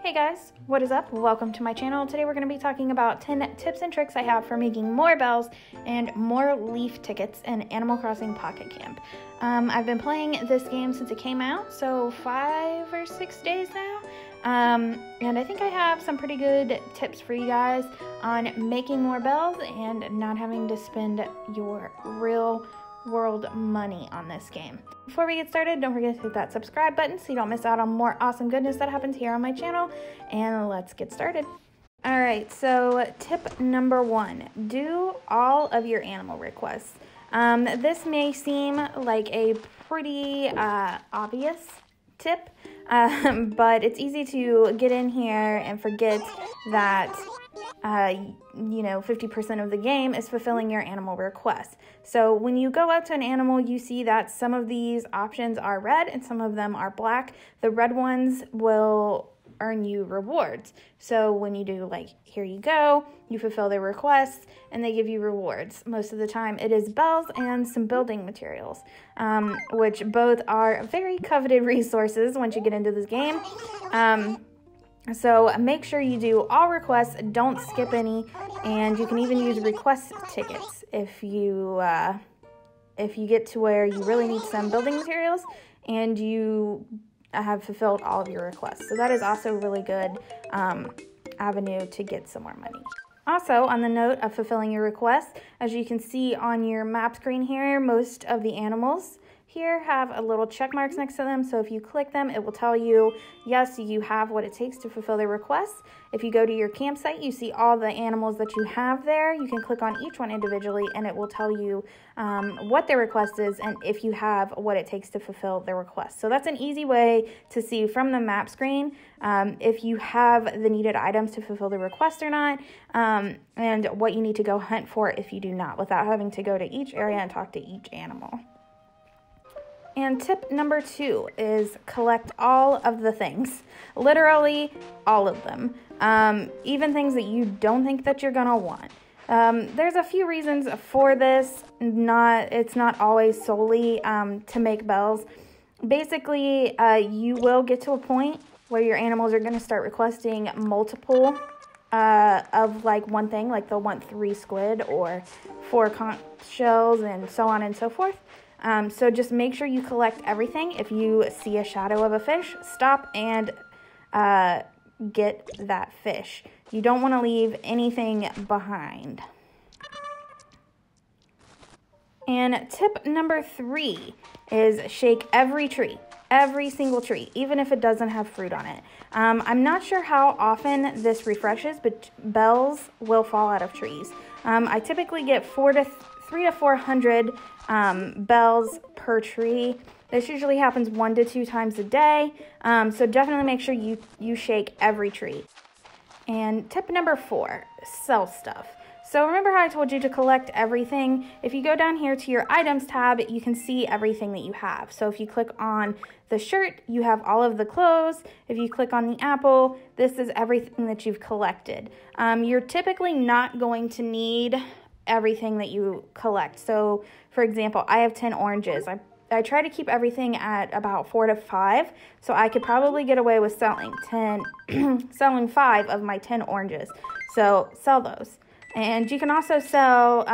Hey guys, what is up? Welcome to my channel. Today we're going to be talking about 10 tips and tricks I have for making more bells and more leaf tickets in Animal Crossing Pocket Camp. I've been playing this game since it came out, so 5 or 6 days now. And I think I have some pretty good tips for you guys on making more bells and not having to spend your real world money on this game. Before we get started, don't forget to hit that subscribe button so you don't miss out on more awesome goodness that happens here on my channel, and let's get started. Alright, so tip number 1, do all of your animal requests. This may seem like a pretty obvious tip, but it's easy to get in here and forget that 50% of the game is fulfilling your animal requests. So when you go out to an animal, you see that some of these options are red and some of them are black. The red ones will earn you rewards. So when you do, like, here you go, you fulfill their requests and they give you rewards. Most of the time it is bells and some building materials, which both are very coveted resources once you get into this game. So make sure you do all requests, don't skip any, and you can even use request tickets if you get to where you really need some building materials and you have fulfilled all of your requests. So that is also a really good avenue to get some more money. Also, on the note of fulfilling your requests, as you can see on your map screen here, most of the animals here have a little check marks next to them, so if you click them, it will tell you, yes, you have what it takes to fulfill their requests. If you go to your campsite, you see all the animals that you have there. You can click on each one individually, and it will tell you what their request is and if you have what it takes to fulfill their request. So that's an easy way to see from the map screen if you have the needed items to fulfill the request or not, and what you need to go hunt for if you do not, without having to go to each area and talk to each animal. And tip number 2 is collect all of the things, literally all of them, even things that you don't think that you're gonna want. There's a few reasons for this. It's not always solely to make bells. Basically, you will get to a point where your animals are gonna start requesting multiple of like one thing, like they'll want 3 squid or 4 conch shells and so on and so forth. So just make sure you collect everything. If you see a shadow of a fish, stop and get that fish. You don't want to leave anything behind. And tip number 3 is shake every tree, every single tree, even if it doesn't have fruit on it. I'm not sure how often this refreshes, but bells will fall out of trees. I typically get 300 to 400 bells per tree. This usually happens 1 to 2 times a day, so definitely make sure you shake every tree. And tip number 4, sell stuff. So remember how I told you to collect everything? If you go down here to your items tab, you can see everything that you have. So if you click on the shirt, you have all of the clothes. If you click on the apple, this is everything that you've collected. You're typically not going to need everything that you collect. So for example, I have 10 oranges. I try to keep everything at about 4 to 5, so I could probably get away with selling 5 of my 10 oranges. So sell those. And you can also sell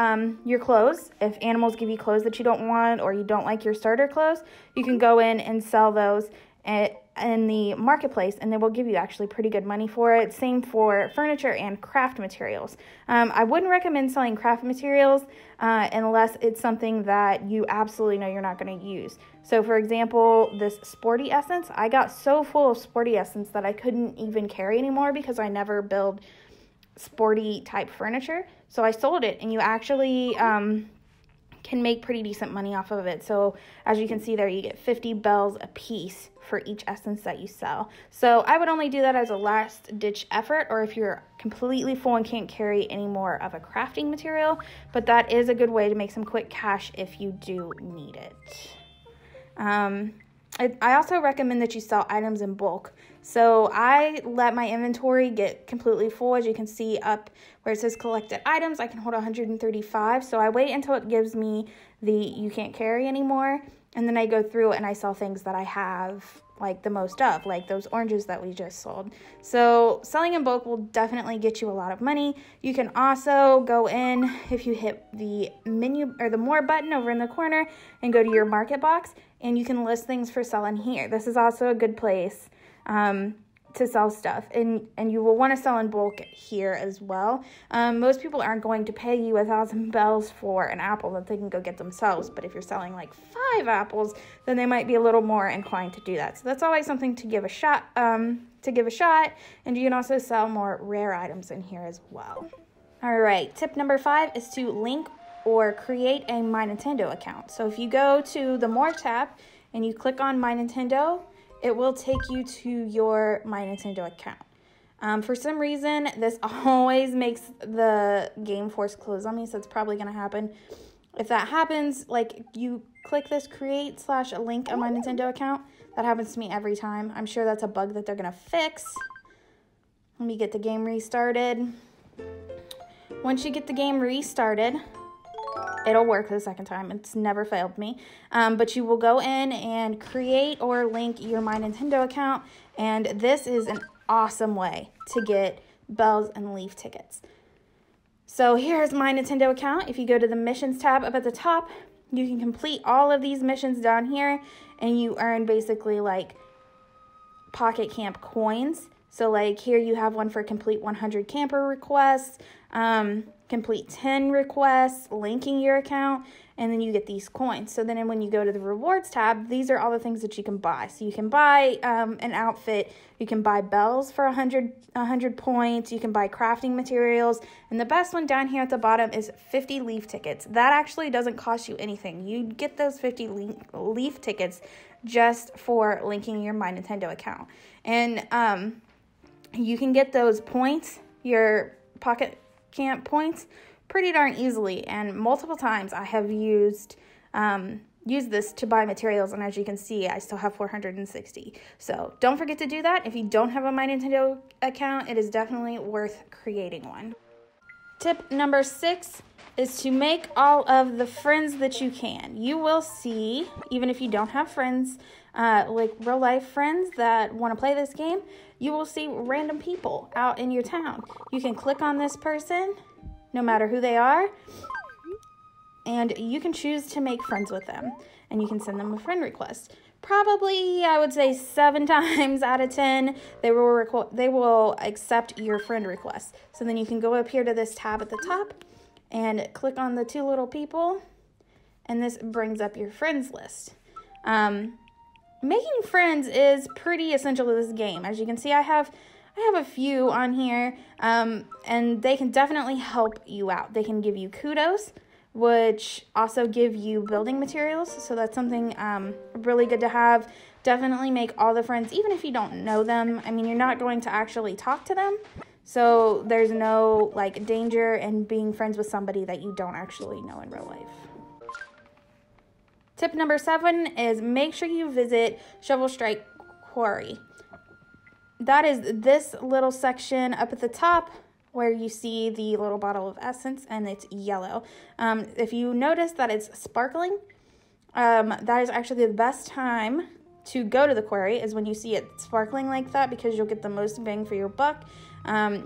your clothes. If animals give you clothes that you don't want or you don't like your starter clothes, you can go in and sell those in the marketplace, and they will give you actually pretty good money for it. Same for furniture and craft materials. I wouldn't recommend selling craft materials unless it's something that you absolutely know you're not going to use. So for example, this sporty essence, I got so full of sporty essence that I couldn't even carry anymore because I never build sporty type furniture. So I sold it, and you actually can make pretty decent money off of it. So as you can see there, you get 50 bells a piece for each essence that you sell. So I would only do that as a last ditch effort, or if you're completely full and can't carry any more of a crafting material, but that is a good way to make some quick cash if you do need it. I also recommend that you sell items in bulk. So I let my inventory get completely full. As you can see up where it says collected items, I can hold 135. So I wait until it gives me the you can't carry anymore. And then I go through and I sell things that I have like the most of, like those oranges that we just sold. So selling in bulk will definitely get you a lot of money. You can also go in, if you hit the menu or the more button over in the corner and go to your market box, and you can list things for selling here. This is also a good place to sell stuff, and you will want to sell in bulk here as well. Most people aren't going to pay you 1,000 bells for an apple that they can go get themselves, but if you're selling like 5 apples, then they might be a little more inclined to do that. So that's always something to give a shot. And you can also sell more rare items in here as well. All right, tip number 5 is to link or create a My Nintendo account. So if you go to the More tab and you click on My Nintendo, it will take you to your My Nintendo account. For some reason, this always makes the game force close on me, so it's probably going to happen. If that happens, like you click this create/link on My Nintendo account, that happens to me every time. I'm sure that's a bug that they're going to fix. Let me get the game restarted. Once you get the game restarted, it'll work the second time. It's never failed me. But you will go in and create or link your My Nintendo account. And this is an awesome way to get bells and leaf tickets. So here's My Nintendo account. If you go to the missions tab up at the top, you can complete all of these missions down here. And you earn basically like Pocket Camp coins. So like here you have one for complete 100 camper requests. Complete 10 requests, linking your account, and then you get these coins. So then when you go to the rewards tab, these are all the things that you can buy. So you can buy an outfit, you can buy bells for 100 points, you can buy crafting materials, and the best one down here at the bottom is 50 leaf tickets. That actually doesn't cost you anything. You get those 50 leaf tickets just for linking your My Nintendo account. And you can get those points, your Pocket Camp points, pretty darn easily, and multiple times I have used this to buy materials, and as you can see, I still have 460. So don't forget to do that. If you don't have a My Nintendo account, it is definitely worth creating one. Tip number 6 is to make all of the friends that you can. You will see, even if you don't have friends, like real life friends that want to play this game, you will see random people out in your town. You can click on this person, no matter who they are, and you can choose to make friends with them, and you can send them a friend request. Probably, I would say 7 times out of 10, they will accept your friend request. So then you can go up here to this tab at the top and click on the 2 little people, and this brings up your friends list. Making friends is pretty essential to this game. As you can see, I have a few on here, and they can definitely help you out. They can give you kudos, which also give you building materials, so that's something really good to have. Definitely make all the friends, even if you don't know them. I mean, you're not going to actually talk to them, so there's no like danger in being friends with somebody that you don't actually know in real life. Tip number 7 is make sure you visit SHOVELSTRIKE Quarry. That is this little section up at the top where you see the little bottle of essence, and it's yellow. If you notice that it's sparkling, that is actually the best time to go to the quarry, is when you see it sparkling like that, because you'll get the most bang for your buck.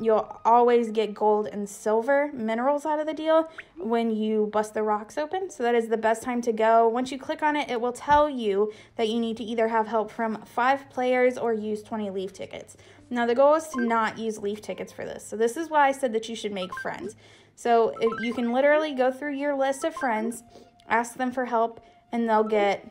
You'll always get gold and silver minerals out of the deal when you bust the rocks open. So that is the best time to go. Once you click on it, it will tell you that you need to either have help from 5 players or use 20 leaf tickets. Now the goal is to not use leaf tickets for this. So this is why I said that you should make friends. So if you can literally go through your list of friends, ask them for help, and they'll get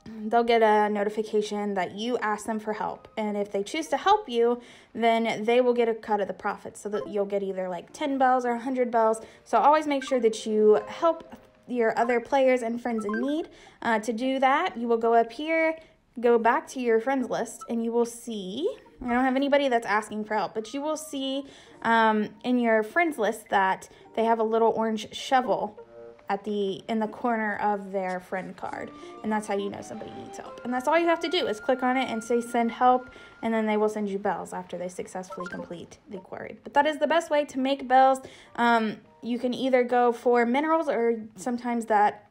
a notification that you asked them for help. And if they choose to help you, then they will get a cut of the profits, so that you'll get either like 10 bells or 100 bells. So always make sure that you help your other players and friends in need. To do that, you will go up here, go back to your friends list, and you will see, I don't have anybody that's asking for help, but you will see in your friends list that they have a little orange shovel in the corner of their friend card, and that's how you know somebody needs help. And that's all you have to do, is click on it and say send help, and then they will send you bells after they successfully complete the quarry. But that is the best way to make bells. You can either go for minerals, or sometimes that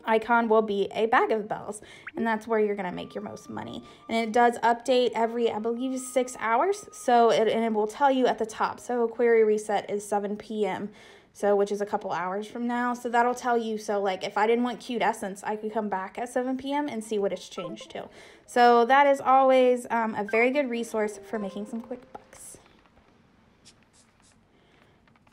icon will be a bag of bells, and that's where you're going to make your most money. And it does update every, I believe, 6 hours, so it will tell you at the top. So query reset is 7 p.m., so which is a couple hours from now. So that'll tell you, so like if I didn't want cute essence, I could come back at 7 p.m. and see what it's changed to. So that is always a very good resource for making some quick bucks.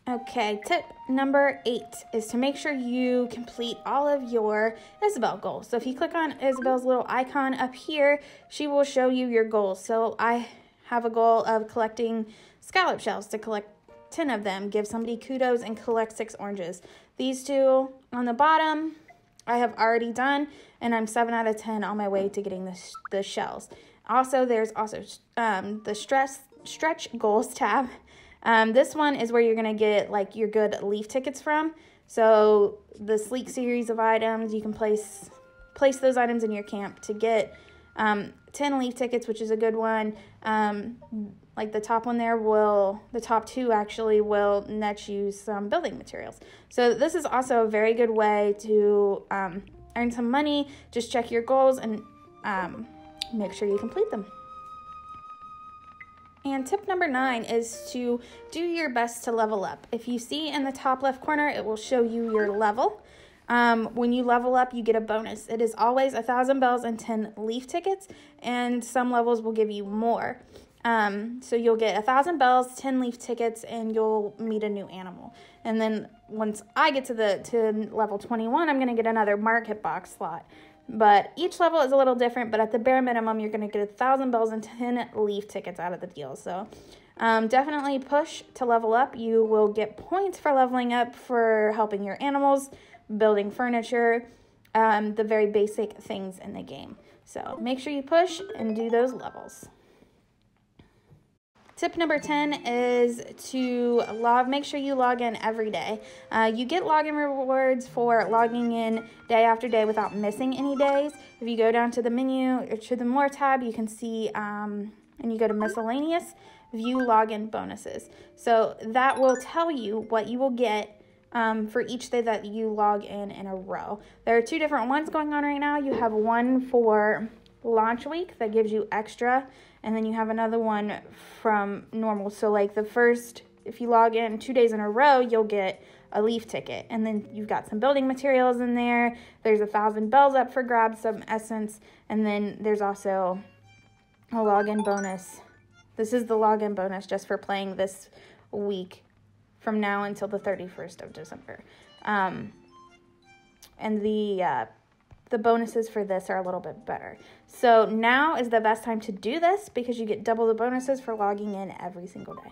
Okay, tip number 8 is to make sure you complete all of your Isabelle goals. So if you click on Isabelle's little icon up here, she will show you your goals. So I have a goal of collecting scallop shells, to collect 10 of them, give somebody kudos, and collect 6 oranges. These 2 on the bottom I have already done, and I'm 7 out of 10 on my way to getting the shells. Also, there's also the stretch goals tab. This one is where you're going to get like your good leaf tickets from. So the sleek series of items, you can place those items in your camp to get 10 leaf tickets, which is a good one. Like the top one there the top 2 actually will net you some building materials. So this is also a very good way to earn some money. Just check your goals and make sure you complete them. And tip number 9 is to do your best to level up. If you see in the top left corner, it will show you your level. When you level up, you get a bonus. It is always 1,000 bells and 10 leaf tickets, and some levels will give you more. So you'll get 1,000 bells, 10 leaf tickets, and you'll meet a new animal. And then once I get to level 21, I'm going to get another market box slot. But each level is a little different, but at the bare minimum, you're going to get 1,000 bells and 10 leaf tickets out of the deal. So definitely push to level up. You will get points for leveling up, for helping your animals, building furniture, the very basic things in the game. So make sure you push and do those levels. Tip number 10 is to make sure you log in every day. You get login rewards for logging in day after day without missing any days. If you go down to the menu or to the More tab, you can see, and you go to Miscellaneous, view login bonuses. So that will tell you what you will get for each day that you log in a row. There are 2 different ones going on right now. You have one for launch week that gives you extra, and then you have another one from normal. So like the first, if you log in 2 days in a row, you'll get a leaf ticket, and then you've got some building materials in there. There's 1,000 bells up for grabs, some essence, and then there's also a login bonus. This is the login bonus just for playing this week from now until the 31st of December. And the bonuses for this are a little bit better. So now is the best time to do this because you get double the bonuses for logging in every single day.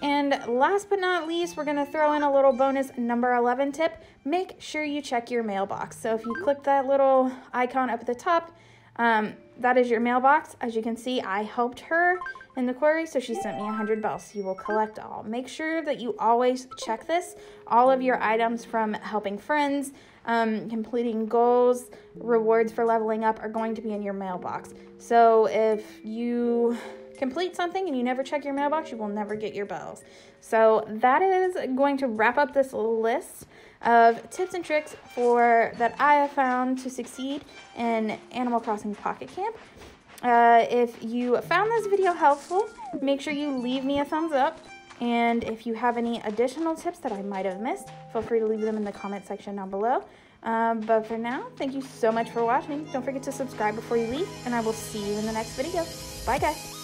And last but not least, we're going to throw in a little bonus number 11 tip. Make sure you check your mailbox. So if you click that little icon up at the top, that is your mailbox. As you can see, I helped her in the query, so she sent me 100 bells. You will collect all. Make sure that you always check this. All of your items from helping friends, completing goals, rewards for leveling up are going to be in your mailbox. So if you complete something and you never check your mailbox, you will never get your bells. So that is going to wrap up this list of tips and tricks that I have found to succeed in Animal Crossing Pocket Camp. If you found this video helpful, make sure you leave me a thumbs up. And if you have any additional tips that I might have missed, feel free to leave them in the comment section down below. But for now, thank you so much for watching. Don't forget to subscribe before you leave, and I will see you in the next video. Bye, guys.